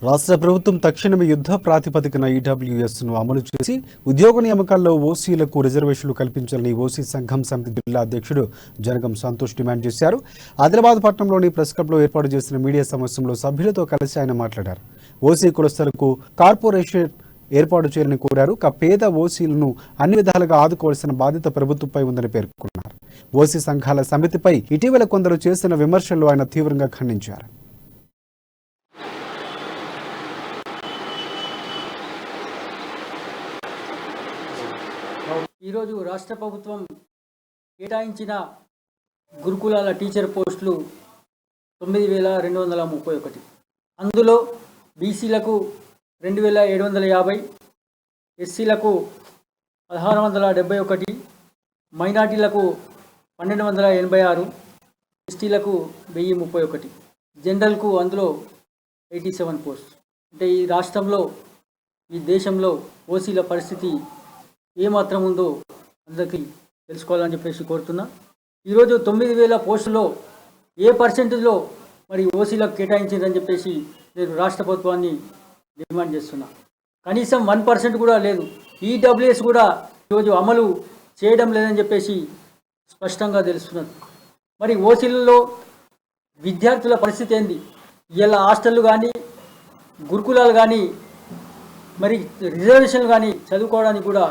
రాష్ట్ర ప్రభుత్వం తక్షణమే యుద్ధ ప్రాతిపదికన ఈడబ్ల్యూఎస్ను అమలు చేసి ఉద్యోగ నియామకాల్లో ఓసీలకు రిజర్వేషన్లు కల్పించాలని ఓసీ సంఘం సమితి జిల్లా అధ్యక్షుడు జనగం సంతోష్ డిమాండ్ చేశారు. ఆదిలాబాద్ పట్టణంలోని ప్రెస్ క్లబ్లో ఏర్పాటు చేసిన మీడియా సమావేశంలో సభ్యులతో కలిసి ఆయన మాట్లాడారు. ఓసీ కులస్తులకు కార్పొరేషన్ ఏర్పాటు చేయాలని కోరారు. పేద ఓసీలను అన్ని విధాలుగా ఆదుకోవాల్సిన బాధ్యత ప్రభుత్వంపై ఉందని పేర్కొన్నారు. ఓసీ సంఘాల సమితిపై ఇటీవల కొందరు చేసిన విమర్శలు ఆయన తీవ్రంగా ఖండించారు. ఈరోజు రాష్ట్ర ప్రభుత్వం కేటాయించిన గురుకులాల టీచర్ పోస్టులు 9,231. అందులో బీసీలకు 2,750, ఎస్సీలకు 1,671, మైనార్టీలకు 1,286, ఎస్టీలకు 1,031, జనరల్కు అందులో 87 పోస్ట్. అంటే ఈ రాష్ట్రంలో ఈ దేశంలో ఓసీల పరిస్థితి ఏమాత్రం ఉందో అందరికీ తెలుసుకోవాలని చెప్పేసి కోరుతున్నా. ఈరోజు 9,000 పోస్టులో ఏ పర్సెంటేజ్లో మరి ఓసీలకు కేటాయించిందని చెప్పేసి నేను రాష్ట్ర ప్రభుత్వాన్ని డిమాండ్ చేస్తున్నా. కనీసం 1% కూడా లేదు. ఈడబ్ల్యూఎస్ కూడా ఈరోజు అమలు చేయడం లేదని చెప్పేసి స్పష్టంగా తెలుస్తున్నది. మరి ఓసీలలో విద్యార్థుల పరిస్థితి ఏంది? ఇలా హాస్టళ్ళు కానీ గురుకులాలు కానీ మరి రిజర్వేషన్లు కానీ చదువుకోవడానికి కూడా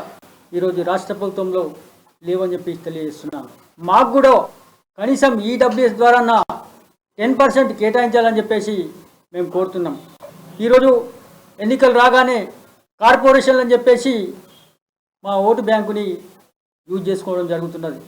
ఈరోజు రాష్ట్ర ప్రభుత్వంలో లేవని చెప్పి తెలియజేస్తున్నాను. మాకు కూడా కనీసం ఈడబ్ల్యూఎస్ ద్వారా 10% కేటాయించాలని చెప్పేసి మేము కోరుతున్నాం. ఈరోజు ఎన్నికలు రాగానే కార్పొరేషన్లు అని చెప్పేసి మా ఓటు బ్యాంకుని యూజ్ చేసుకోవడం జరుగుతున్నది.